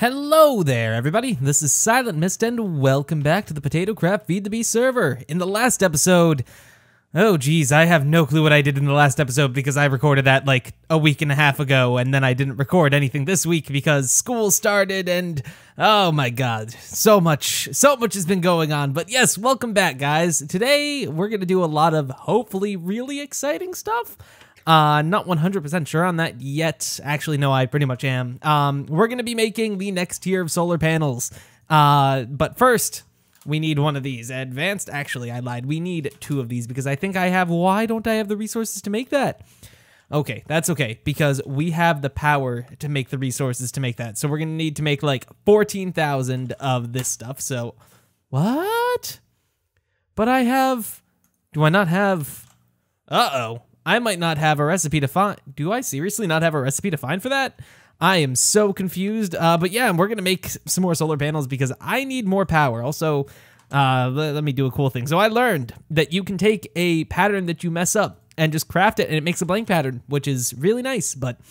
Hello there, everybody. This is Silent Mist, and welcome back to the Potatocraft Feed the Beast server. In the last episode, oh geez, I have no clue what I did in the last episode because I recorded that like a week and a half ago, and then I didn't record anything this week because school started, and oh my god, so much has been going on. But yes, welcome back, guys. Today we're gonna do a lot of hopefully really exciting stuff. Not 100% sure on that yet. Actually, no, I pretty much am. We're going to be making the next tier of solar panels. But first, we need one of these. Advanced, actually, I lied. We need two of these because I think I have, why don't I have the resources to make that? Okay, that's okay, because we have the power to make the resources to make that. So we're going to need to make like 14,000 of this stuff. So, what? But I have, do I not have, uh-oh. I might not have a recipe to find. Do I seriously not have a recipe to find for that? I am so confused. But yeah, we're going to make some more solar panels because I need more power. Also, let me do a cool thing. So I learned that you can take a pattern that you mess up and just craft it, and it makes a blank pattern, which is really nice. But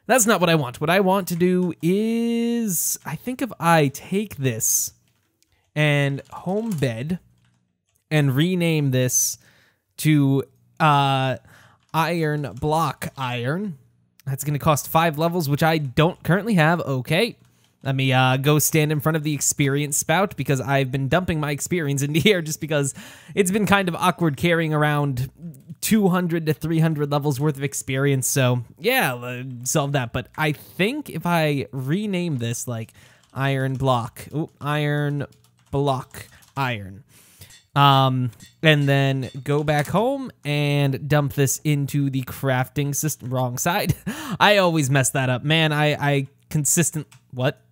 that's not what I want. What I want to do is, I think if I take this and home bed and rename this to iron block iron. That's going to cost 5 levels, which I don't currently have. Okay. Let me go stand in front of the experience spout because I've been dumping my experience into here just because it's been kind of awkward carrying around 200 to 300 levels worth of experience. So yeah, solve that. But I think if I rename this like iron block, iron block iron, and then go back home and dump this into the crafting system. Wrong side. I always mess that up. Man, I consistent, what?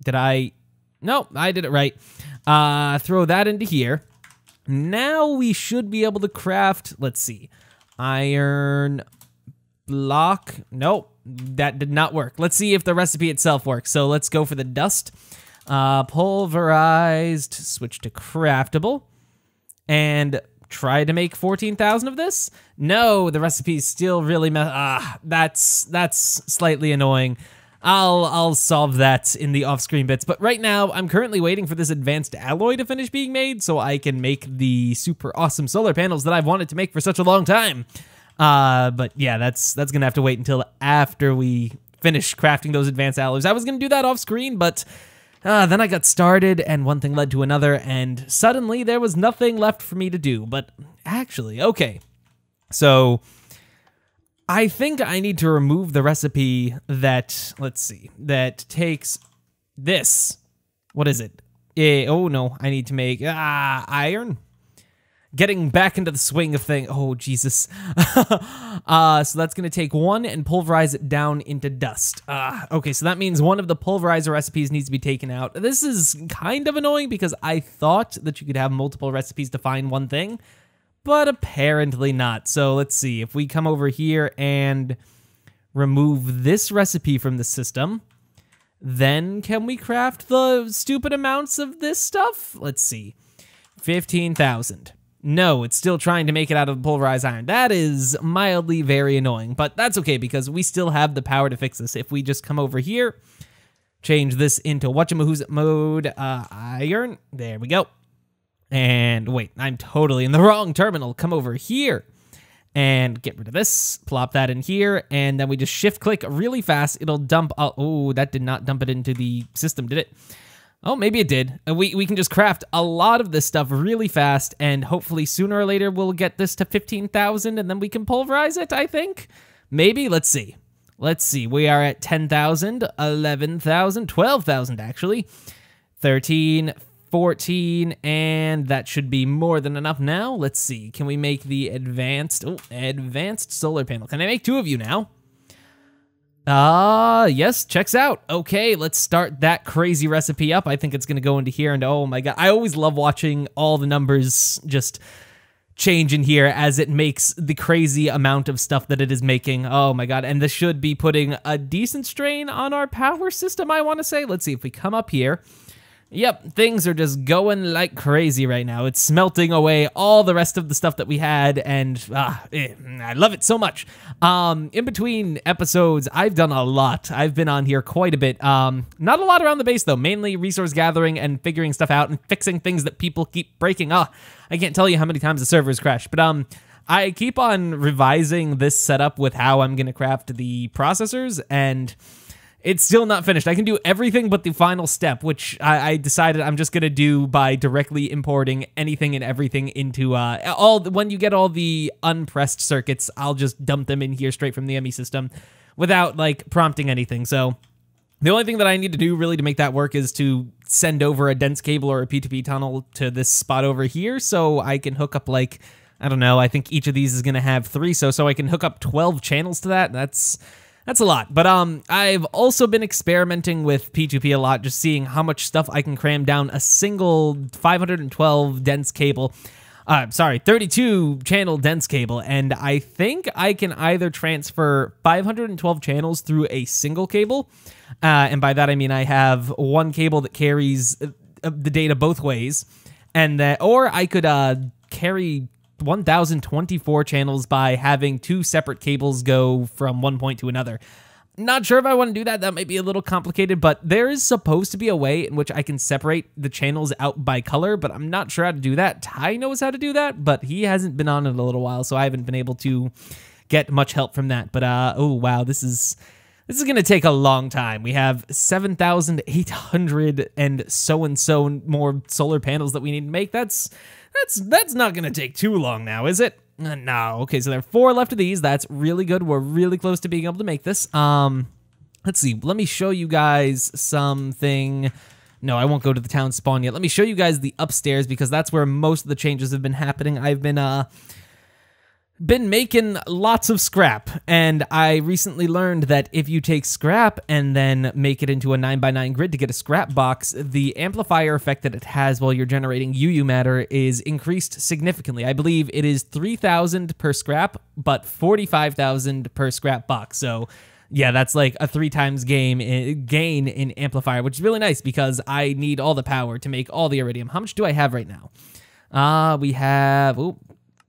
Did I? No, I did it right. Throw that into here. Now we should be able to craft, let's see, iron block. Nope, that did not work. Let's see if the recipe itself works. So let's go for the dust. Pulverized, switch to craftable. And try to make 14,000 of this? No, the recipe's still really that's slightly annoying. I'll solve that in the off-screen bits. But right now, I'm currently waiting for this advanced alloy to finish being made so I can make the super awesome solar panels that I've wanted to make for such a long time. But yeah, that's gonna have to wait until after we finish crafting those advanced alloys. I was gonna do that off-screen, but then I got started, and one thing led to another, and suddenly there was nothing left for me to do. But actually, okay. So I think I need to remove the recipe that, let's see, that takes this. What is it? Oh, no, I need to make iron. Getting back into the swing of things. Oh, Jesus. So that's going to take one and pulverize it down into dust. Okay, so that means one of the pulverizer recipes needs to be taken out. This is kind of annoying because I thought that you could have multiple recipes to find one thing, but apparently not. So let's see. If we come over here and remove this recipe from the system, then can we craft the stupid amounts of this stuff? Let's see. 15,000. No, it's still trying to make it out of pulverized iron. That is mildly very annoying, but that's okay because we still have the power to fix this. If we just come over here, change this into whatchamahoo's mode, iron. There we go. And wait, I'm totally in the wrong terminal. Come over here and get rid of this. Plop that in here, and then we just shift click really fast. It'll dump. Oh, that did not dump it into the system, did it? Oh, maybe it did. We can just craft a lot of this stuff really fast, and hopefully sooner or later we'll get this to 15,000, and then we can pulverize it, I think? Maybe? Let's see. Let's see. We are at 10,000, 11,000, 12,000 actually, 13, 14, and that should be more than enough now. Let's see. Can we make the advanced solar panel? Can I make 2 of you now? Yes, checks out. Okay, let's start that crazy recipe up. I think it's gonna go into here, and oh my god, I always love watching all the numbers just change in here as it makes the crazy amount of stuff that it is making. Oh my god, and this should be putting a decent strain on our power system, I want to say. Let's see if we come up here Yep, things are just going like crazy right now. It's smelting away all the rest of the stuff that we had, and I love it so much. In between episodes, I've done a lot. I've been on here quite a bit. Not a lot around the base, though. Mainly resource gathering and figuring stuff out and fixing things that people keep breaking. I can't tell you how many times the servers crash, but I keep on revising this setup with how I'm going to craft the processors, and it's still not finished. I can do everything but the final step, which I decided I'm just going to do by directly importing anything and everything into when you get all the unpressed circuits, I'll just dump them in here straight from the ME system without like prompting anything. So the only thing that I need to do really to make that work is to send over a dense cable or a P2P tunnel to this spot over here so I can hook up like, I don't know, I think each of these is going to have 3, so I can hook up 12 channels to that. That's a lot, but I've also been experimenting with P2P a lot, just seeing how much stuff I can cram down a single 512 dense cable. 32 channel dense cable, and I think I can either transfer 512 channels through a single cable, and by that I mean I have one cable that carries the data both ways, or I could carry 1,024 channels by having 2 separate cables go from one point to another. Not sure if I want to do that. That might be a little complicated, but there is supposed to be a way in which I can separate the channels out by color, but I'm not sure how to do that. Ty knows how to do that, but he hasn't been on it a little while, so I haven't been able to get much help from that. But, oh, wow, this is going to take a long time. We have 7,800 and so more solar panels that we need to make. That's not going to take too long now, is it? No. Okay, so there are 4 left of these. That's really good. We're really close to being able to make this. Let's see. Let me show you guys something. No, I won't go to the town spawn yet. Let me show you guys the upstairs because that's where most of the changes have been happening. I've been making lots of scrap, and I recently learned that if you take scrap and then make it into a 9x9 grid to get a scrap box, the amplifier effect that it has while you're generating UU matter is increased significantly. I believe it is 3,000 per scrap, but 45,000 per scrap box. So yeah, that's like a 3 times gain in amplifier, which is really nice because I need all the power to make all the iridium. How much do I have right now? We have...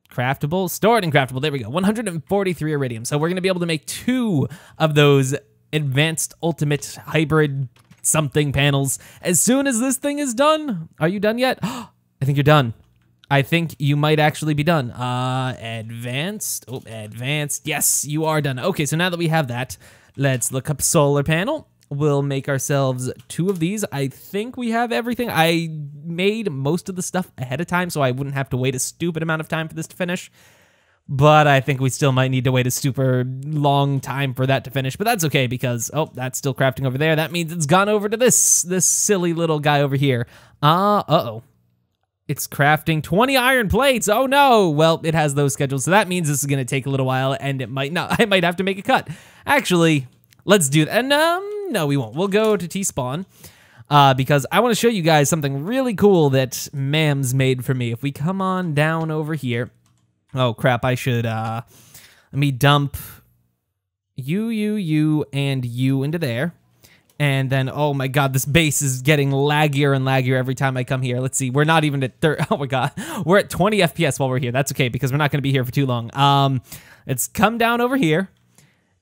craftable, stored and craftable. There we go. 143 iridium. So we're going to be able to make 2 of those advanced ultimate hybrid something panels as soon as this thing is done. Are you done yet? I think you're done. I think you might actually be done. Advanced. Oh, advanced. Yes, you are done. Okay, so now that we have that, let's look up solar panel. We'll make ourselves 2 of these. I think we have everything. I made most of the stuff ahead of time, so I wouldn't have to wait a stupid amount of time for this to finish. But I think we still might need to wait a super long time for that to finish. But that's okay because, oh, that's still crafting over there. That means it's gone over to this silly little guy over here. Uh-oh. It's crafting 20 iron plates. Oh, no. Well, it has those scheduled, so that means this is going to take a little while, and it might not. I might have to make a cut. Actually, let's do that. And, no, we won't. We'll go to T-Spawn because I want to show you guys something really cool that Mams made for me. If we come on down over here. Oh, crap. I should, let me dump you, and you into there. And then, oh my god, this base is getting laggier and laggier every time I come here. Let's see, we're not even at 30. Oh my god, we're at 20 FPS while we're here. That's okay, because we're not going to be here for too long. Let's come down over here.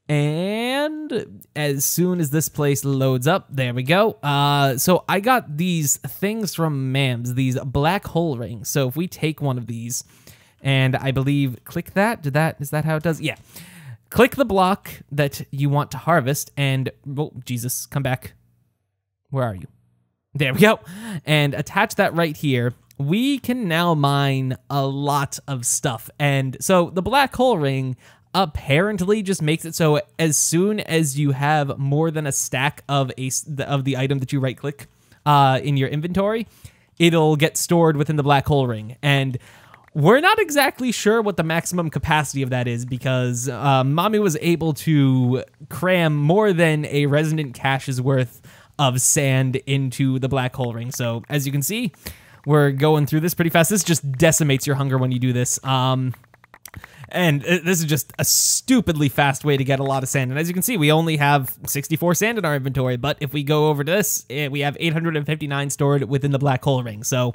And as soon as this place loads up, there we go. So I got these things from Mams, these black hole rings. So if we take one of these, and I believe, click that. Is that how it does? Yeah. Click the block that you want to harvest, and, oh, Jesus, come back. Where are you? There we go. And attach that right here. We can now mine a lot of stuff. And so the black hole ring apparently just makes it so as soon as you have more than a stack of the item that you right-click in your inventory, it'll get stored within the black hole ring. And we're not exactly sure what the maximum capacity of that is because Mommy was able to cram more than a resident cache's worth of sand into the black hole ring. So as you can see, we're going through this pretty fast. This just decimates your hunger when you do this. And this is just a stupidly fast way to get a lot of sand. And as you can see, we only have 64 sand in our inventory. But if we go over to this, we have 859 stored within the black hole ring. So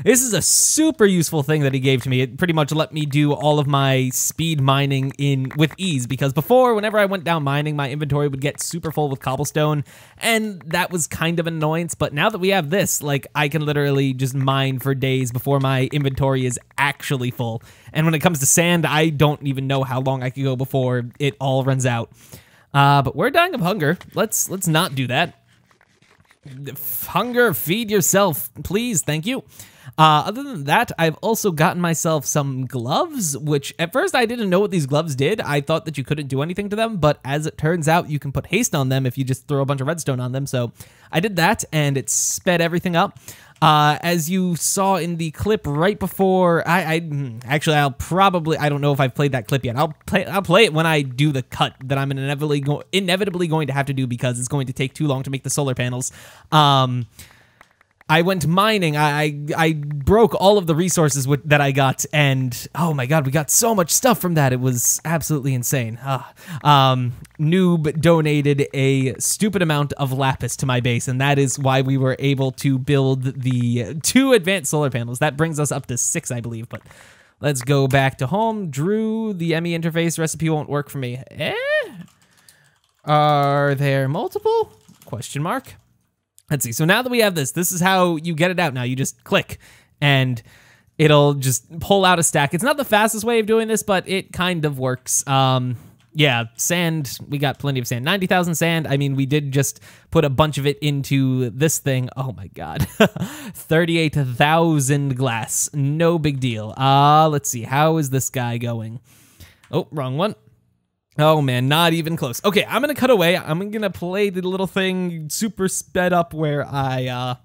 this is a super useful thing that he gave to me. It pretty much let me do all of my speed mining with ease. Because before, whenever I went down mining, my inventory would get super full with cobblestone. And that was kind of an annoyance. But now that we have this, like, I can literally just mine for days before my inventory is actually full. And when it comes to sand, I don't even know how long I could go before it all runs out. But we're dying of hunger. Let's not do that. Hunger, feed yourself, please. Thank you. Other than that, I've also gotten myself some gloves, which at first I didn't know what these gloves did. I thought that you couldn't do anything to them, but as it turns out, you can put haste on them if you just throw a bunch of redstone on them. So I did that, and it sped everything up. As you saw in the clip right before, actually, I don't know if I've played that clip yet. I'll play it when I do the cut that I'm inevitably going to have to do because it's going to take too long to make the solar panels. I went mining. I broke all of the resources that I got, and oh my god, we got so much stuff from that. It was absolutely insane. Noob donated a stupid amount of lapis to my base, and that is why we were able to build the 2 advanced solar panels. That brings us up to 6, I believe, but let's go back to home. Drew, the ME interface recipe won't work for me. Are there multiple? Question mark. Let's see. So now that we have this is how you get it out now. You just click and it'll just pull out a stack. It's not the fastest way of doing this, but it kind of works. Yeah, sand. We got plenty of sand. 90,000 sand. I mean, we did just put a bunch of it into this thing. Oh my god. 38,000 glass. No big deal. Let's see. How is this guy going? Oh, wrong one. Oh man, not even close. Okay, I'm gonna cut away. I'm gonna play the little thing super sped up where I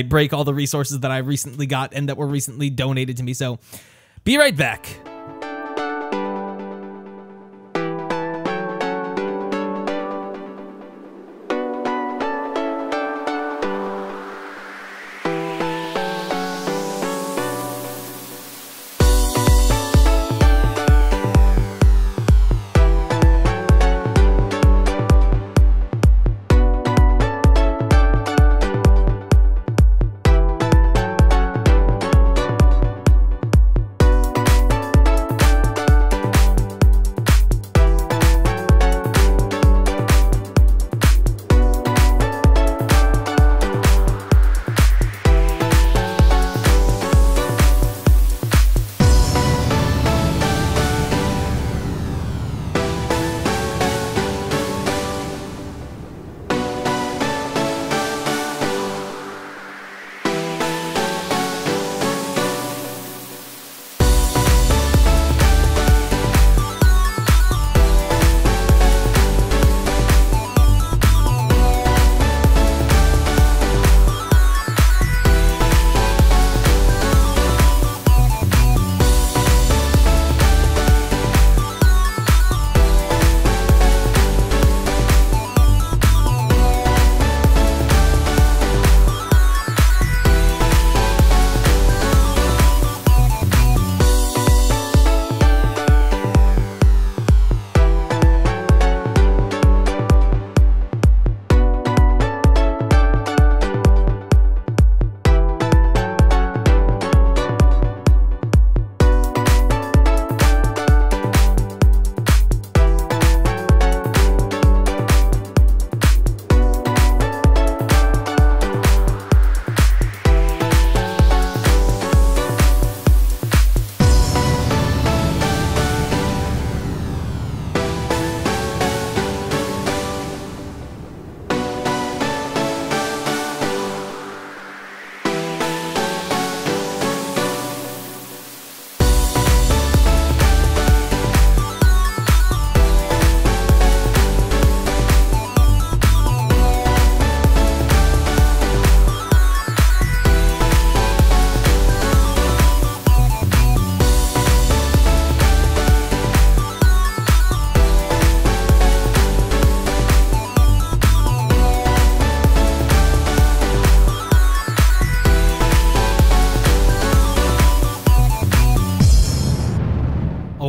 break all the resources that I recently got and that were recently donated to me. So, be right back.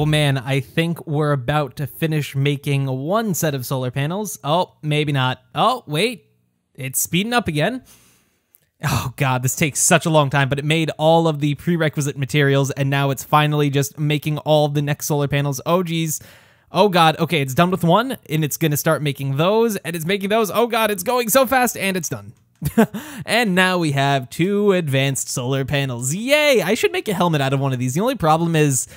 man, I think we're about to finish making one set of solar panels. Oh, maybe not. Oh, wait. It's speeding up again. Oh god, this takes such a long time, but it made all of the prerequisite materials, and now it's finally just making all the next solar panels. Oh geez. Oh god, okay, it's done with one, and it's gonna start making those, and it's making those. Oh god, it's going so fast, and it's done. And now we have 2 advanced solar panels. Yay! I should make a helmet out of one of these. The only problem is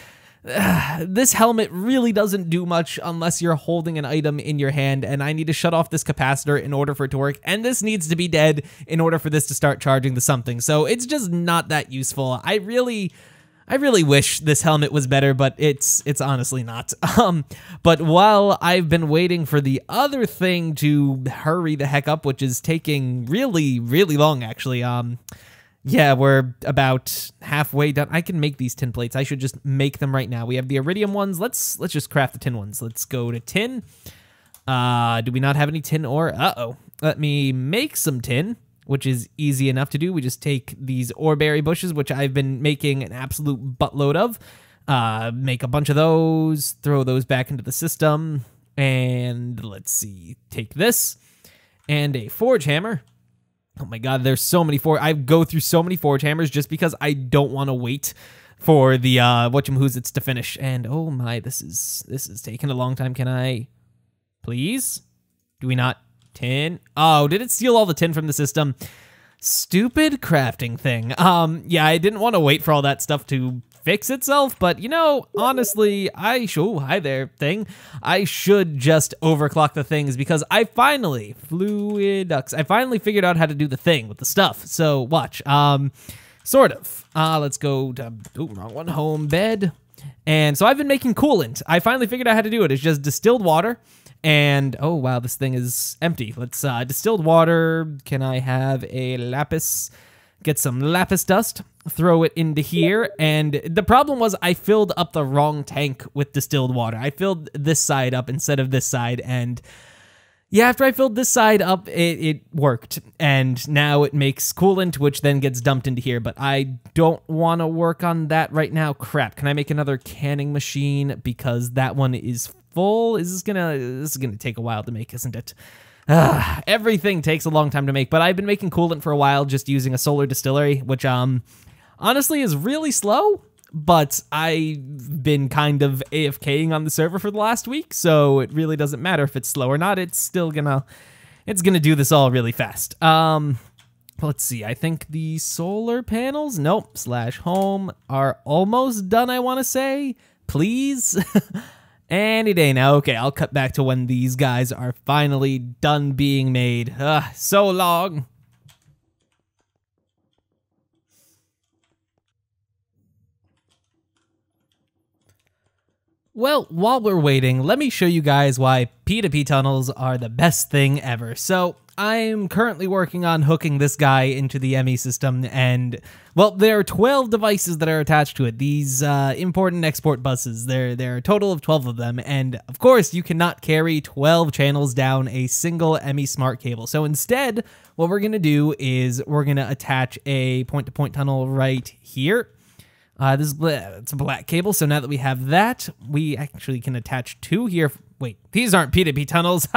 this helmet really doesn't do much unless you're holding an item in your hand, and I need to shut off this capacitor in order for it to work, and this needs to be dead in order for this to start charging the something, so it's just not that useful. I really wish this helmet was better, but it's honestly not. But while I've been waiting for the other thing to hurry the heck up, which is taking really, really long, actually, yeah, we're about halfway done. I can make these tin plates. I should just make them right now. We have the iridium ones. Let's just craft the tin ones. Let's go to tin. Do we not have any tin ore? Uh-oh. Let me make some tin, which is easy enough to do. We just take these oreberry bushes, which I've been making an absolute buttload of. Make a bunch of those, throw those back into the system, and let's see, take this, and a forge hammer. Oh my god, there's so many I go through so many forge hammers just because I don't want to wait for the whatchamhoozits to finish. And oh my, this is taking a long time. Can I please? Do we not tin? Oh, did it steal all the tin from the system? Stupid crafting thing. Yeah, I didn't want to wait for all that stuff to fix itself, but you know, honestly, hi there, thing. I should just overclock the things because I finally figured out how to do the thing with the stuff. So watch, sort of. Let's go to, wrong one, home bed. And so I've been making coolant. I finally figured out how to do it. It's just distilled water. And, oh wow, this thing is empty. Let's, distilled water. Can I have a lapis? Get some lapis dust, throw it into here, and the problem was I filled up the wrong tank with distilled water. I filled this side up instead of this side, and yeah, after I filled this side up, it worked, and now it makes coolant, which then gets dumped into here, but I don't want to work on that right now. Crap, can I make another canning machine? Because that one is full. This is gonna take a while to make, isn't it? Everything takes a long time to make, but I've been making coolant for a while just using a solar distillery, which honestly is really slow, but I've been kind of AFKing on the server for the last week, so it really doesn't matter if it's slow or not. It's still gonna do this all really fast. Let's see, I think the solar panels, nope, /home are almost done, I want to say. Please. Any day now. Okay, I'll cut back to when these guys are finally done being made. So long. Well, while we're waiting, let me show you guys why P2P tunnels are the best thing ever. So, I'm currently working on hooking this guy into the ME system, and, well, there are 12 devices that are attached to it. These import and export buses, there are a total of 12 of them, and, of course, you cannot carry 12 channels down a single ME smart cable. So instead, what we're going to do is we're going to attach a point-to-point tunnel right here. It's a black cable, so now that we have that, we actually can attach 2 here. Wait, these aren't P2P tunnels.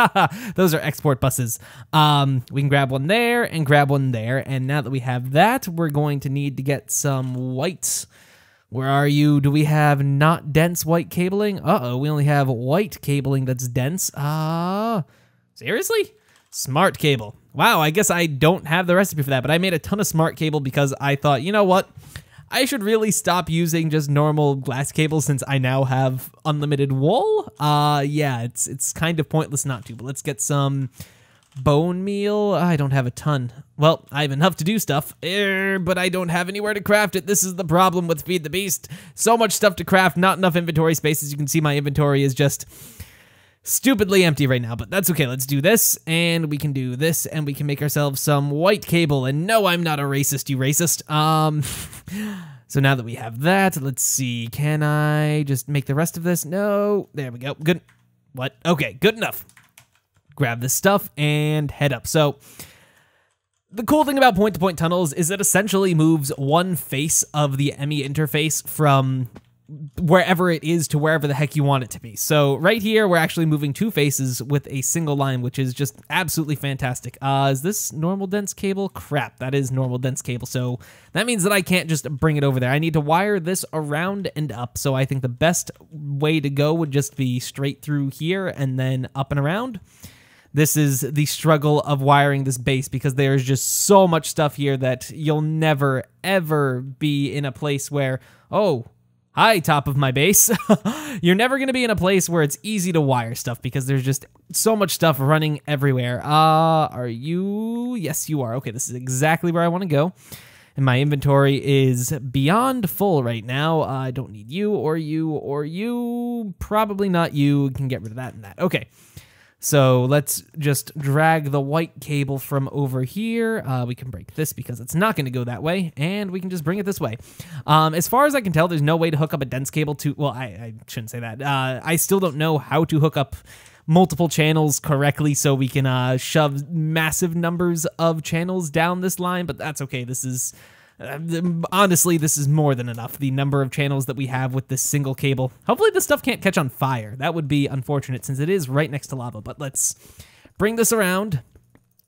Those are export buses. We can grab one there and grab one there, and now that we have that, we're going to need to get some white. Where are you? Do we have not dense white cabling? Uh-oh, we only have white cabling that's dense. Seriously? Smart cable. Wow, I guess I don't have the recipe for that, but I made a ton of smart cable because I thought, you know what? I should really stop using just normal glass cables since I now have unlimited wool. Yeah, it's kind of pointless not to, but let's get some bone meal. I don't have a ton. Well, I have enough to do stuff, but I don't have anywhere to craft it. This is the problem with Feed the Beast. So much stuff to craft, not enough inventory space. As you can see, my inventory is just stupidly empty right now, but that's okay. Let's do this, and we can do this, and we can make ourselves some white cable. And no, I'm not a racist, you racist. So now that we have that, let's see. Can I just make the rest of this? No. There we go. Good. What? Okay, good enough. Grab this stuff and head up. So the cool thing about point-to-point tunnels is it essentially moves one face of the ME interface from wherever it is to wherever the heck you want it to be. So right here, we're actually moving 2 faces with a single line, which is just absolutely fantastic. Is this normal dense cable? Crap, that is normal dense cable. So that means that I can't just bring it over there. I need to wire this around and up. So I think the best way to go would just be straight through here and then up and around. This is the struggle of wiring this base because there's just so much stuff here that you'll never, ever be in a place where, oh, hi, top of my base. You're never going to be in a place where it's easy to wire stuff because there's just so much stuff running everywhere. Are you? Yes, you are. Okay, this is exactly where I want to go. And my inventory is beyond full right now. I don't need you or you or you. Probably not you. Can get rid of that and that. Okay. So let's just drag the white cable from over here. We can break this because it's not going to go that way, and we can just bring it this way. As far as I can tell, there's no way to hook up a dense cable to... Well, I shouldn't say that. I still don't know how to hook up multiple channels correctly so we can shove massive numbers of channels down this line, but that's okay. This is... honestly, this is more than enough, the number of channels that we have with this single cable. Hopefully this stuff can't catch on fire. That would be unfortunate since it is right next to lava, but let's bring this around.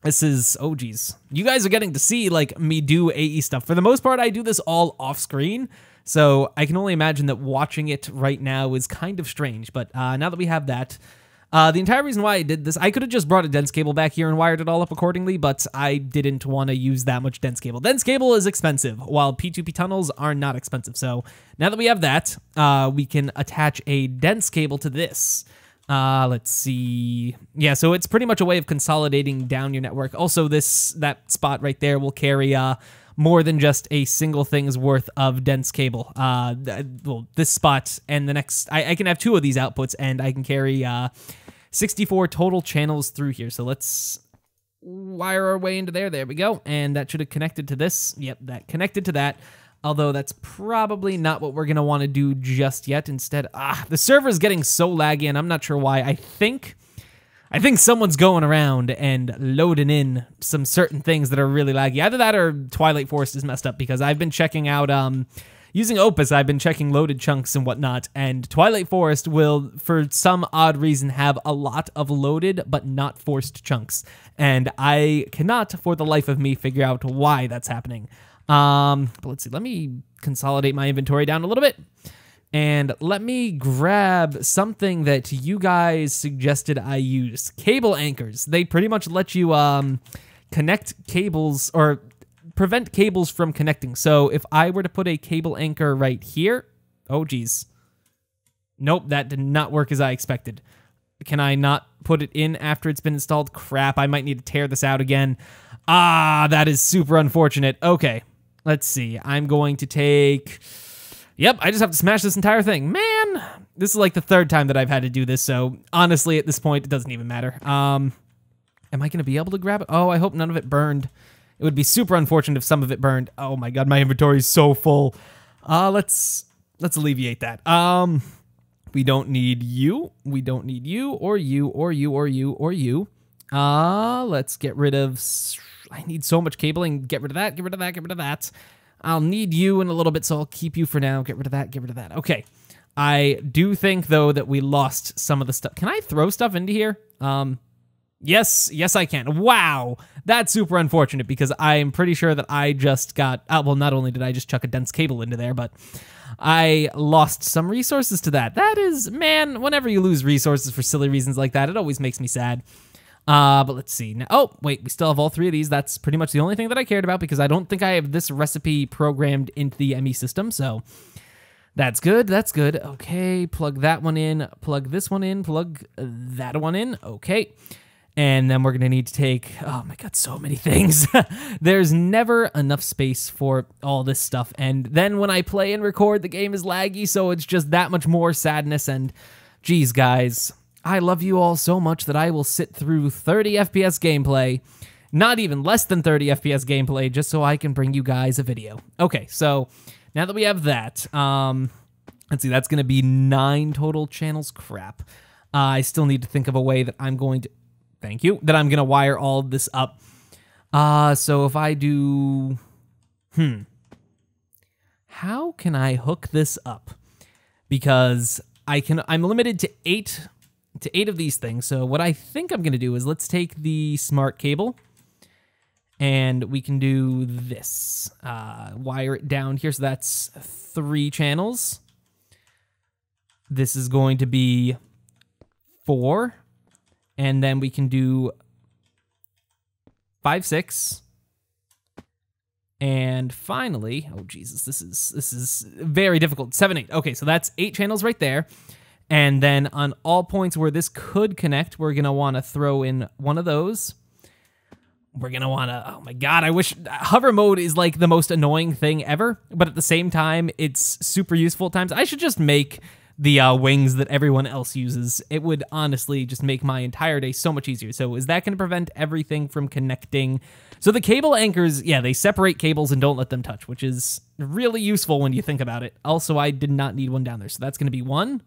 This is, oh geez. You guys are getting to see, like, me do AE stuff. For the most part, I do this all off screen, so I can only imagine that watching it right now is kind of strange, but now that we have that... the entire reason why I did this, I could have just brought a dense cable back here and wired it all up accordingly, but I didn't want to use that much dense cable. Dense cable is expensive, while P2P tunnels are not expensive. So now that we have that, we can attach a dense cable to this. Let's see. Yeah, so it's pretty much a way of consolidating down your network. Also, that spot right there will carry more than just a single thing's worth of dense cable. Well, this spot and the next, I can have 2 of these outputs, and I can carry 64 total channels through here. So let's wire our way into there. There we go. And that should have connected to this. Yep, that connected to that. Although that's probably not what we're going to want to do just yet. Instead, the server is getting so laggy, and I'm not sure why. I think someone's going around and loading in some certain things that are really laggy. Either that or Twilight Forest is messed up, because I've been checking out, using Opus, I've been checking loaded chunks and whatnot, and Twilight Forest will, for some odd reason, have a lot of loaded but not forced chunks. And I cannot, for the life of me, figure out why that's happening. But let's see, let me consolidate my inventory down a little bit. And let me grab something that you guys suggested I use. Cable anchors. They pretty much let you connect cables, or prevent cables from connecting. So if I were to put a cable anchor right here... Oh, geez. Nope, that did not work as I expected. Can I not put it in after it's been installed? Crap, I might need to tear this out again. That is super unfortunate. Okay, let's see. I'm going to take... Yep, I just have to smash this entire thing. Man, this is like the 3rd time that I've had to do this, so honestly, at this point, it doesn't even matter. Am I going to be able to grab it? Oh, I hope none of it burned. It would be super unfortunate if some of it burned. Oh my god, my inventory is so full. Let's alleviate that. We don't need you. We don't need you, or you, or you, or you, or you. Let's get rid of... I need so much cabling. Get rid of that, get rid of that, get rid of that. I'll need you in a little bit, so I'll keep you for now. Get rid of that, get rid of that. Okay. I do think, though, that we lost some of the stuff. Can I throw stuff into here? Yes, I can. Wow. That's super unfortunate, because I'm pretty sure that I just got... well, not only did I just chuck a dense cable into there, but I lost some resources to that. That is... Man, whenever you lose resources for silly reasons like that, it always makes me sad. But let's see. Now, oh, wait, we still have all 3 of these. That's pretty much the only thing that I cared about, because I don't think I have this recipe programmed into the ME system, so that's good, that's good. Okay, plug that one in, plug this one in, plug that one in, okay. And then we're going to need to take, oh my god, so many things. There's never enough space for all this stuff, and then when I play and record, the game is laggy, so it's just that much more sadness, and geez, guys... I love you all so much that I will sit through 30 FPS gameplay, not even less than 30 FPS gameplay, just so I can bring you guys a video. Okay, so now that we have that, let's see, that's going to be 9 total channels. Crap. I still need to think of a way that I'm going to, thank you, that I'm going to wire all of this up. So if I do, how can I hook this up? because I'm limited to eight of these things. So what I think I'm going to do is let's take the smart cable and we can do this. Wire it down here. So that's 3 channels. This is going to be 4. And then we can do 5, 6. And finally, oh Jesus, this is very difficult. 7, 8. Okay, so that's 8 channels right there. And then on all points where this could connect, we're gonna want to throw in one of those. We're gonna want to, oh my God, I wish hover mode is like the most annoying thing ever, but at the same time, it's super useful at times. I should just make the wings that everyone else uses. It would honestly just make my entire day so much easier. So is that going to prevent everything from connecting? So the cable anchors, yeah, they separate cables and don't let them touch, which is really useful when you think about it. Also, I did not need one down there. So that's going to be 1,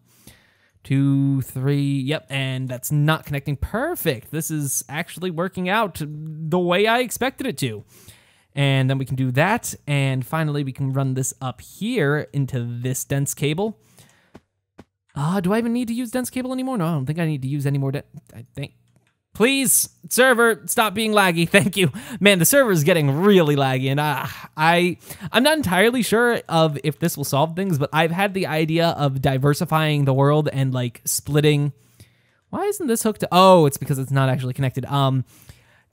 2, 3, yep, and that's not connecting. Perfect. This is actually working out the way I expected it to. And then we can do that. And finally, we can run this up here into this dense cable. Do I even need to use dense cable anymore? No, I don't think I need to use any more. I think. Please, server, stop being laggy. Thank you. Man, the server is getting really laggy, and I'm not entirely sure of if this will solve things, but I've had the idea of diversifying the world and like splitting. Why isn't this hooked to? Oh, it's because it's not actually connected.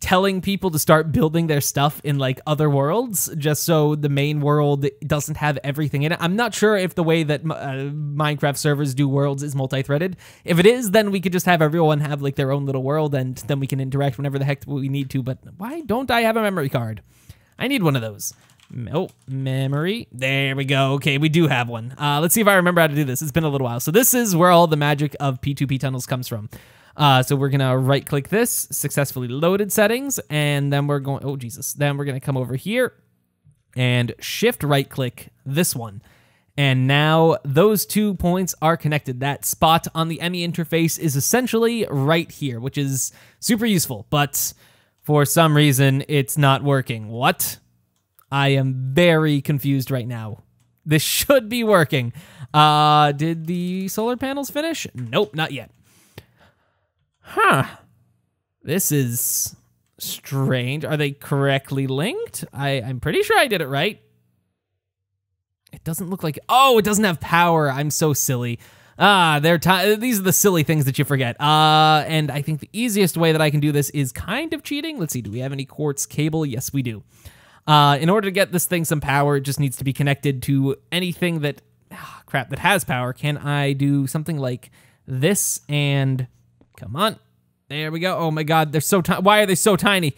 Telling people to start building their stuff in like other worlds just so the main world doesn't have everything in it. I'm not sure if the way that Minecraft servers do worlds is multi-threaded. If it is, then we could just have everyone have like their own little world and then we can interact whenever the heck we need to. But why don't I have a memory card? I need one of those. Oh, memory. There we go. Okay, we do have one. Let's see if I remember how to do this. It's been a little while. So this is where all the magic of P2P tunnels comes from. So we're going to right click this, successfully loaded settings, and then we're going, oh Jesus, then we're going to come over here and shift right click this one. And now those 2 points are connected. That spot on the ME interface is essentially right here, which is super useful, but for some reason it's not working. What? I am very confused right now. This should be working. Did the solar panels finish? Nope, not yet. Huh. This is strange. Are they correctly linked? I'm pretty sure I did it right. It doesn't look like... Oh, it doesn't have power. I'm so silly. These are the silly things that you forget. And I think the easiest way that I can do this is kind of cheating. Let's see. Do we have any quartz cable? Yes, we do. In order to get this thing some power, it just needs to be connected to anything that... crap, that has power. Can I do something like this and... Come on. There we go. Oh my God, they're so tiny. Why are they so tiny?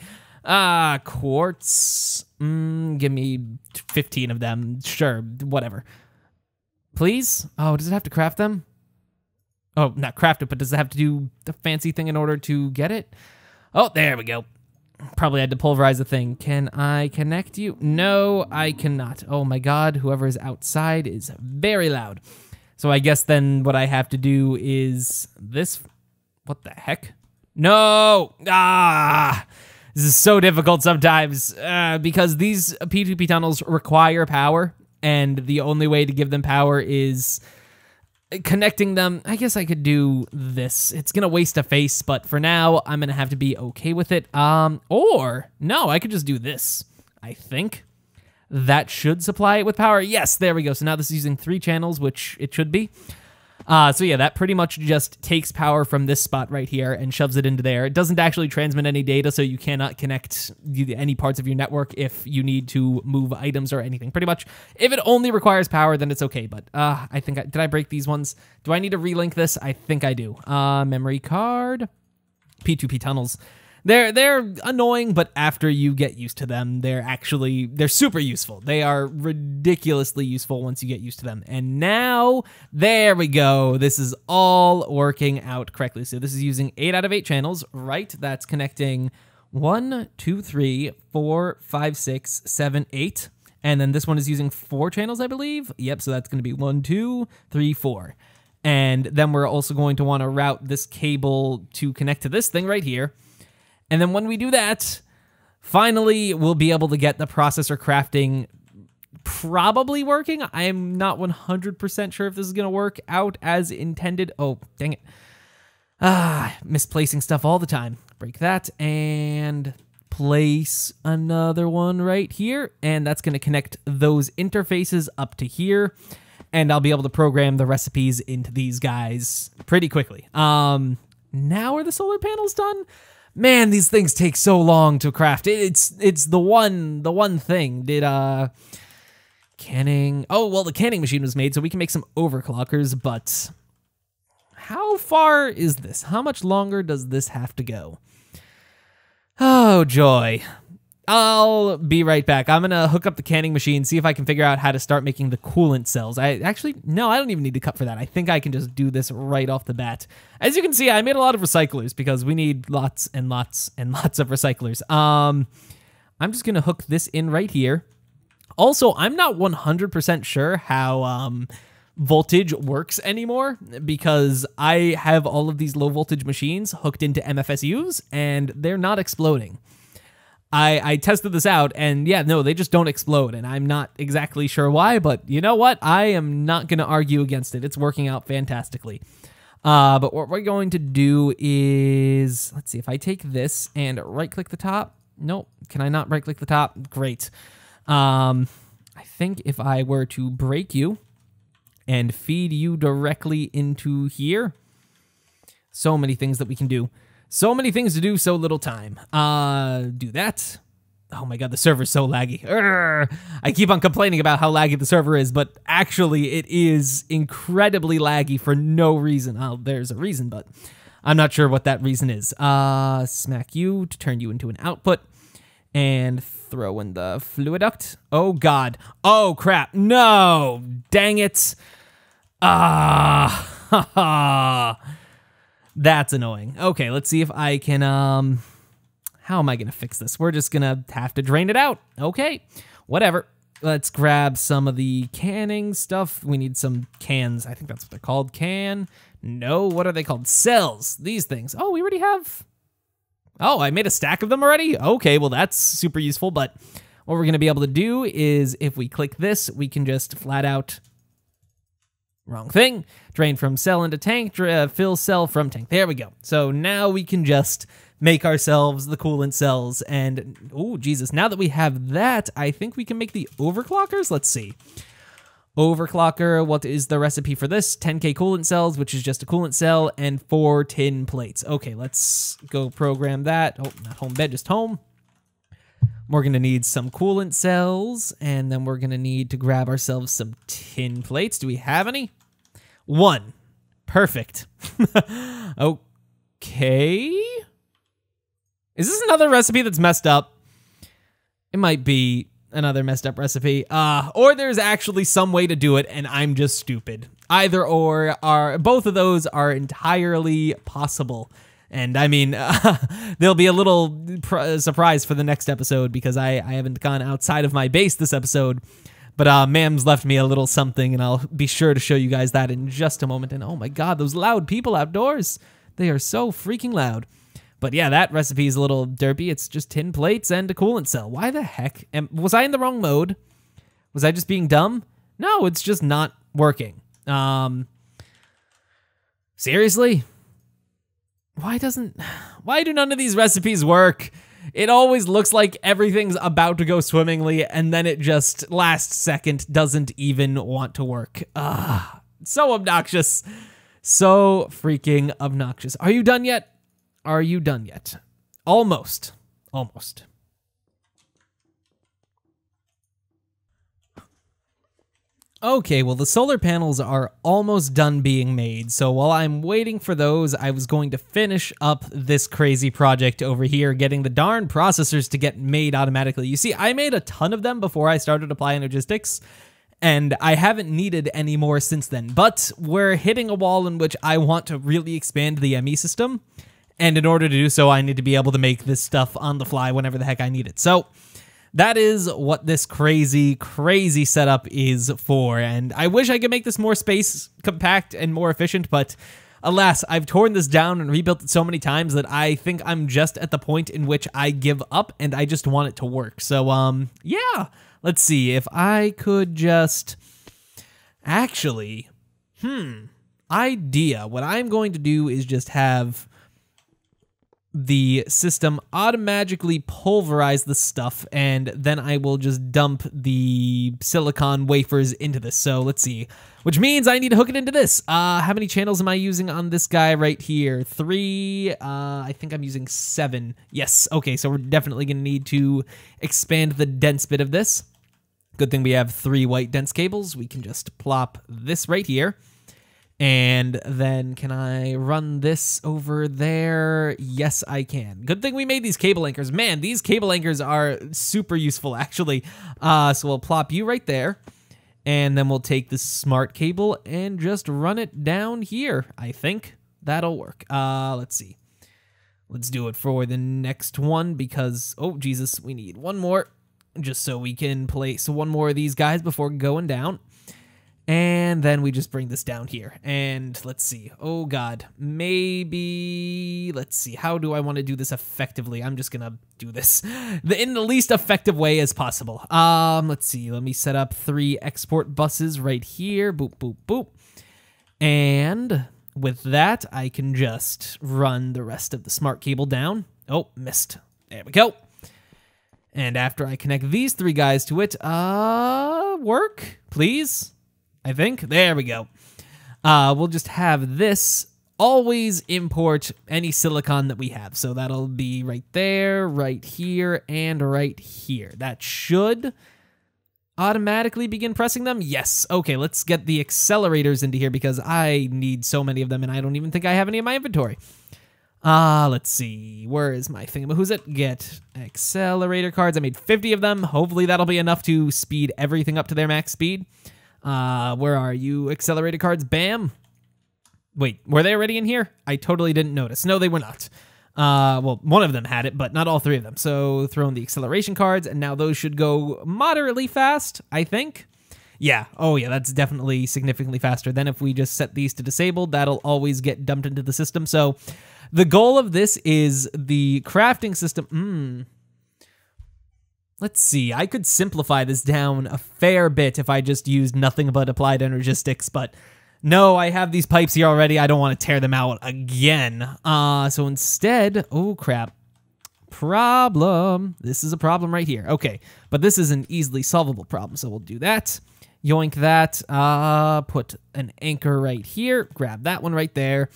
Quartz. Give me 15 of them. Sure, whatever. Please? Oh, does it have to craft them? Oh, not craft it, but does it have to do the fancy thing in order to get it? Oh, there we go. Probably had to pulverize the thing. Can I connect you? No, I cannot. Oh my God, whoever is outside is very loud. So I guess then what I have to do is this... What the heck? No! This is so difficult sometimes because these P2P tunnels require power, and the only way to give them power is connecting them. I guess I could do this. It's going to waste a face, but for now, I'm going to have to be okay with it. Or, no, I could just do this, I think. That should supply it with power. Yes, there we go. So now this is using 3 channels, which it should be. So yeah, that pretty much just takes power from this spot right here and shoves it into there. It doesn't actually transmit any data, so you cannot connect any parts of your network if you need to move items or anything. Pretty much, if it only requires power, then it's okay. But I think, did I break these ones? Do I need to relink this? I think I do. Memory card. P2P tunnels. They're annoying, but after you get used to them, they're super useful. They are ridiculously useful once you get used to them. And now, there we go. This is all working out correctly. So this is using 8 out of 8 channels, right? That's connecting 1, 2, 3, 4, 5, 6, 7, 8. And then this one is using 4 channels, I believe. Yep, so that's going to be 1, 2, 3, 4. And then we're also going to want to route this cable to connect to this thing right here. And then when we do that, finally, we'll be able to get the processor crafting probably working. I am not 100% sure if this is going to work out as intended. Oh, dang it. Misplacing stuff all the time. Break that and place another one right here. And that's going to connect those interfaces up to here. And I'll be able to program the recipes into these guys pretty quickly. Now are the solar panels done? Man, these things take so long to craft. It's the one thing. Did canning? Oh, well, the canning machine was made, so we can make some overclockers, but how far is this? How much longer does this have to go? Oh, joy. I'll be right back. I'm going to hook up the canning machine, see if I can figure out how to start making the coolant cells. No, I don't even need to cut for that. I think I can just do this right off the bat. As you can see, I made a lot of recyclers because we need lots and lots and lots of recyclers. I'm just going to hook this in right here. Also, I'm not 100% sure how voltage works anymore because I have all of these low voltage machines hooked into MFSUs and they're not exploding. I tested this out, and yeah, no, they just don't explode, and I'm not exactly sure why, but you know what? I am not going to argue against it. It's working out fantastically. But what we're going to do is, let's see, if I take this and right-click the top. Nope, can I not right-click the top? Great. I think if I were to break you and feed you directly into here, so many things that we can do. So many things to do, so little time. Do that. Oh my god, the server's so laggy. Urgh. I keep on complaining about how laggy the server is, but actually it is incredibly laggy for no reason. Oh, there's a reason, but I'm not sure what that reason is. Smack you to turn you into an output. And throw in the fluid duct. Oh god. Oh crap. No. Dang it. That's annoying. Okay, let's see if I can, how am I going to fix this? We're just going to have to drain it out. Okay, whatever. Let's grab some of the canning stuff. We need some cans. I think that's what they're called. No, what are they called? Cells. These things. Oh, we already have... Oh, I made a stack of them already? Okay, well, that's super useful, but what we're going to be able to do is if we click this, we can just flat out... Wrong thing. Drain from cell into tank, fill cell from tank. There we go. So now we can just make ourselves the coolant cells. And, oh, Jesus, now that we have that, I think we can make the overclockers. Let's see. Overclocker, what is the recipe for this? 10K coolant cells, which is just a coolant cell, and 4 tin plates. Okay, let's go program that. Oh, not home bed, just home. We're going to need some coolant cells, and then we're going to need to grab ourselves some tin plates. Do we have any? 1. Perfect. Okay. Is this another recipe that's messed up? It might be another messed up recipe. Or there's actually some way to do it, and I'm just stupid. Either or, both of those are entirely possible. And I mean, there'll be a little surprise for the next episode because I haven't gone outside of my base this episode. But Mam's left me a little something, and I'll be sure to show you guys that in just a moment. And oh my god, those loud people outdoors. They are so freaking loud. But yeah, that recipe is a little derpy. It's just tin plates and a coolant cell. Why the heck? Was I in the wrong mode? Was I just being dumb? No, it's just not working. Seriously? Why do none of these recipes work? It always looks like everything's about to go swimmingly, and then it just, last second, doesn't even want to work. So obnoxious. So freaking obnoxious. Are you done yet? Are you done yet? Almost. Almost. Okay, well, the solar panels are almost done being made, so while I'm waiting for those, I was going to finish up this crazy project over here, getting the darn processors to get made automatically. You see, I made a ton of them before I started applying logistics, and I haven't needed any more since then, but we're hitting a wall in which I want to really expand the ME system, and in order to do so, I need to be able to make this stuff on the fly whenever the heck I need it. So that is what this crazy, crazy setup is for, and I wish I could make this more space compact and more efficient, but alas, I've torn this down and rebuilt it so many times that I think I'm just at the point in which I give up and I just want it to work. So, yeah, let's see if I could just actually, idea. What I'm going to do is just have the system automatically pulverize the stuff, and then I will just dump the silicon wafers into this. So let's see, which means I need to hook it into this. How many channels am I using on this guy right here? 3. I think I'm using 7. Yes. Okay, so we're definitely going to need to expand the dense bit of this. Good thing we have 3 white dense cables. We can just plop this right here. And then can I run this over there? Yes, I can. Good thing we made these cable anchors. Man, these cable anchors are super useful, actually. So we'll plop you right there. And then we'll take this smart cable and just run it down here. I think that'll work. Let's see. Let's do it for the next one because, oh, Jesus, we need one more. Just so we can place one more of these guys before going down. And then we just bring this down here. And let's see. Oh, God. Maybe... Let's see. How do I want to do this effectively? I'm just going to do this in the least effective way as possible. Let's see. Let me set up 3 export buses right here. Boop, boop, boop. And with that, I can just run the rest of the smart cable down. Oh, missed. There we go. And after I connect these 3 guys to it, work, please. I think. There we go. We'll just have this always import any silicon that we have. So that'll be right there, right here, and right here. That should automatically begin pressing them. Yes. Okay, let's get the accelerators into here because I need so many of them and I don't even think I have any in my inventory. Let's see. Where is my thing? Who's it? Get accelerator cards. I made 50 of them. Hopefully that'll be enough to speed everything up to their max speed. Where are you? Accelerator cards. Bam. Wait, were they already in here? I totally didn't notice. No, they were not. Well, one of them had it, but not all 3 of them. So throw in the acceleration cards, and now those should go moderately fast, I think. Yeah. Oh, yeah, that's definitely significantly faster. Then if we just set these to disabled, that'll always get dumped into the system. So the goal of this is the crafting system. Let's see, I could simplify this down a fair bit if I just used nothing but applied energistics, but no, I have these pipes here already. I don't want to tear them out again. So instead, oh crap, problem. This is a problem right here. Okay, but this is an easily solvable problem, so we'll do that. Yoink that, put an anchor right here, grab that one right there.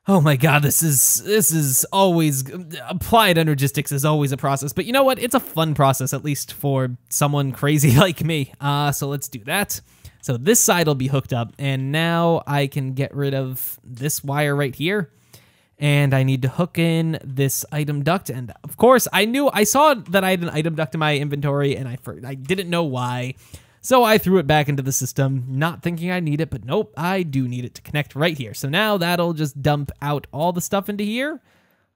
Oh my God, this is always, applied energistics is always a process, but you know what? It's a fun process, at least for someone crazy like me. So let's do that. So this side will be hooked up, and now I can get rid of this wire right here, and I need to hook in this item duct, and of course, I saw that I had an item duct in my inventory, and I didn't know why. So I threw it back into the system, not thinking I need it, but nope, I do need it to connect right here. So now that'll just dump out all the stuff into here.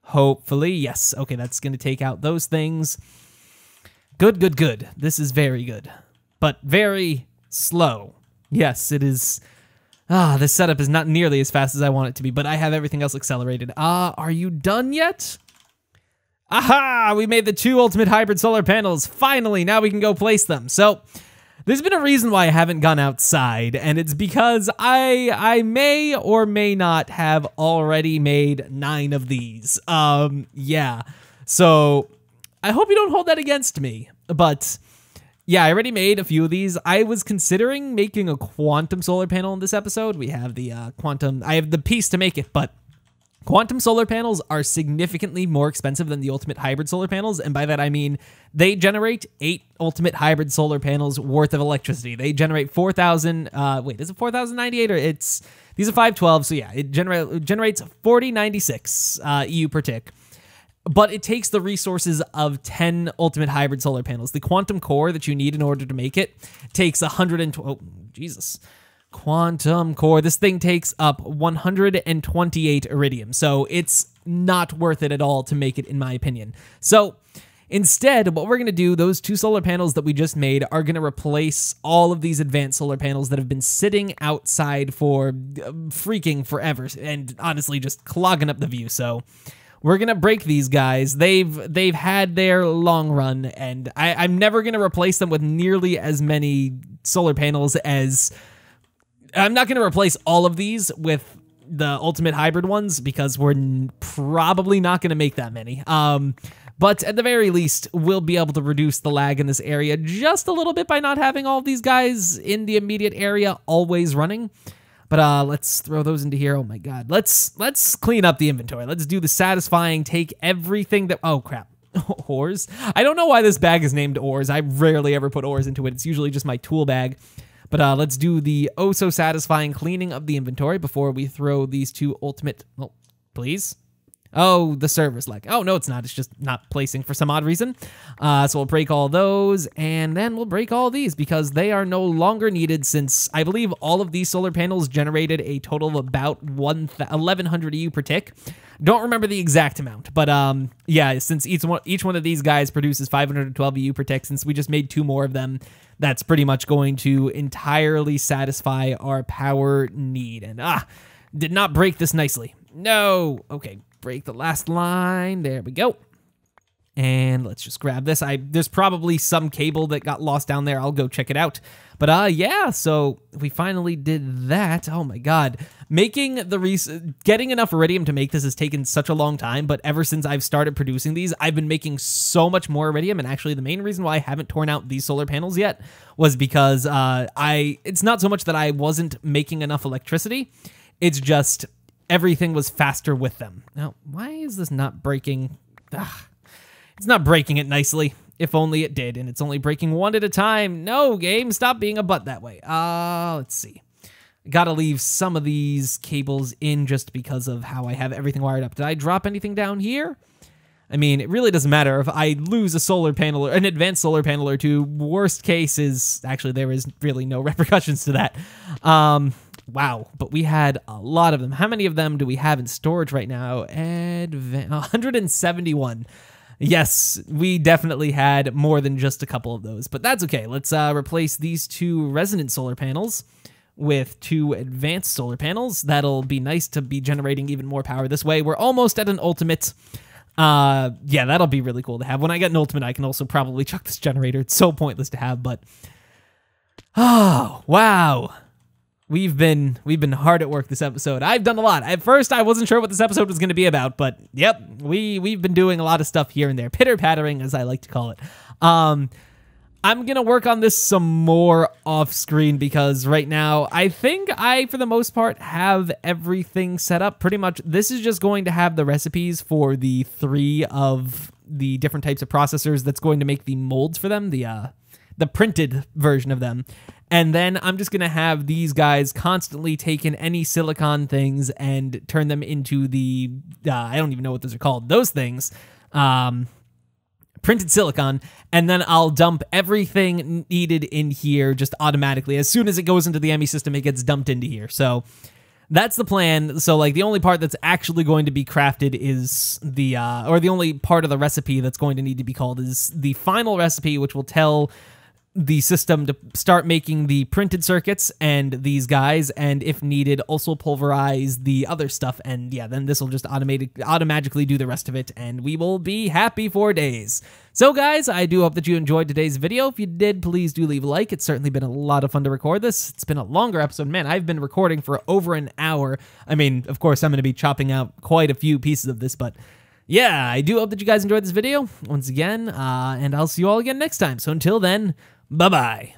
Hopefully, yes. Okay, that's going to take out those things. Good, good, good. This is very good, but very slow. Yes, it is. This setup is not nearly as fast as I want it to be, but I have everything else accelerated. Are you done yet? Aha! We made the 2 ultimate hybrid solar panels. Finally, now we can go place them. So there's been a reason why I haven't gone outside, and it's because I may or may not have already made 9 of these. Yeah. So I hope you don't hold that against me, but yeah, I already made a few of these. I was considering making a quantum solar panel in this episode. We have the I have the piece to make it, but quantum solar panels are significantly more expensive than the ultimate hybrid solar panels, and by that I mean they generate 8 ultimate hybrid solar panels worth of electricity. They generate 4,000, wait, is it 4,098 or it's, these are 512, so yeah, it generates 4096 EU per tick. But it takes the resources of 10 ultimate hybrid solar panels. The quantum core that you need in order to make it takes 112, oh, Jesus. Quantum core. This thing takes up 128 iridium, so it's not worth it at all to make it, in my opinion. So Instead, what we're going to do, those 2 solar panels that we just made are going to replace all of these advanced solar panels that have been sitting outside for freaking forever and honestly just clogging up the view. So we're going to break these guys. They've had their long run, and I'm never going to replace them with nearly as many solar panels as... I'm not going to replace all of these with the ultimate hybrid ones because we're probably not going to make that many. But at the very least, we'll be able to reduce the lag in this area just a little bit by not having all of these guys in the immediate area always running. But let's throw those into here. Oh my god. Let's clean up the inventory. Let's do the satisfying, take everything that... Oh crap. Ores? I don't know why this bag is named ores. I rarely ever put ores into it. It's usually just my tool bag. But let's do the oh-so-satisfying cleaning of the inventory before we throw these 2 ultimate... Oh, please? Oh, the server's like... Oh, no, it's not. It's just not placing for some odd reason. So we'll break all those, and then we'll break all these because they are no longer needed since I believe all of these solar panels generated a total of about 1,100 EU per tick. Don't remember the exact amount, but yeah, since each one of these guys produces 512 EU per tick, since we just made 2 more of them, that's pretty much going to entirely satisfy our power need. And did not break this nicely. No. Okay, break the last line. There we go. And let's just grab this. There's probably some cable that got lost down there. I'll go check it out. But yeah, so we finally did that. Oh my god. Getting enough iridium to make this has taken such a long time, but ever since I've started producing these, I've been making so much more iridium, and actually the main reason why I haven't torn out these solar panels yet was because it's not so much that I wasn't making enough electricity, it's just everything was faster with them. Now, why is this not breaking? It's not breaking it nicely. If only it did, and it's only breaking one at a time. No, game, stop being a butt that way. Let's see. Gotta leave some of these cables in just because of how I have everything wired up. Did I drop anything down here? I mean, it really doesn't matter if I lose a solar panel or an advanced solar panel or 2. Worst case is, actually, there is really no repercussions to that. Wow, but we had a lot of them. How many of them do we have in storage right now? 171. Yes, we definitely had more than just a couple of those, but that's okay. Let's replace these 2 resonant solar panels with 2 advanced solar panels. That'll be nice to be generating even more power this way. We're almost at an ultimate. Yeah, that'll be really cool to have. When I get an ultimate, I can also probably chuck this generator. It's so pointless to have, but... Oh, wow. We've been hard at work this episode. I've done a lot. At first, I wasn't sure what this episode was going to be about, but yep, we've been doing a lot of stuff here and there. Pitter-pattering, as I like to call it. I'm going to work on this some more off-screen because right now, I think I, for the most part, have everything set up. Pretty much, this is just going to have the recipes for the 3 of the different types of processors that's going to make the molds for them, the printed version of them. And then I'm just going to have these guys constantly take in any silicon things and turn them into the, I don't even know what those are called, those things, printed silicon, and then I'll dump everything needed in here just automatically. As soon as it goes into the ME system, it gets dumped into here. So that's the plan. So like the only part that's actually going to be crafted is the, or the only part of the recipe that's going to need to be called is the final recipe, which will tell the system to start making the printed circuits and these guys, and if needed, also pulverize the other stuff. And yeah, then this will just automatically do the rest of it, and we will be happy for days. So guys, I do hope that you enjoyed today's video. If you did, please do leave a like. It's certainly been a lot of fun to record this. It's been a longer episode. Man, I've been recording for over an hour. I mean, of course, I'm going to be chopping out quite a few pieces of this, but yeah, I do hope that you guys enjoyed this video once again, and I'll see you all again next time. So until then, bye-bye.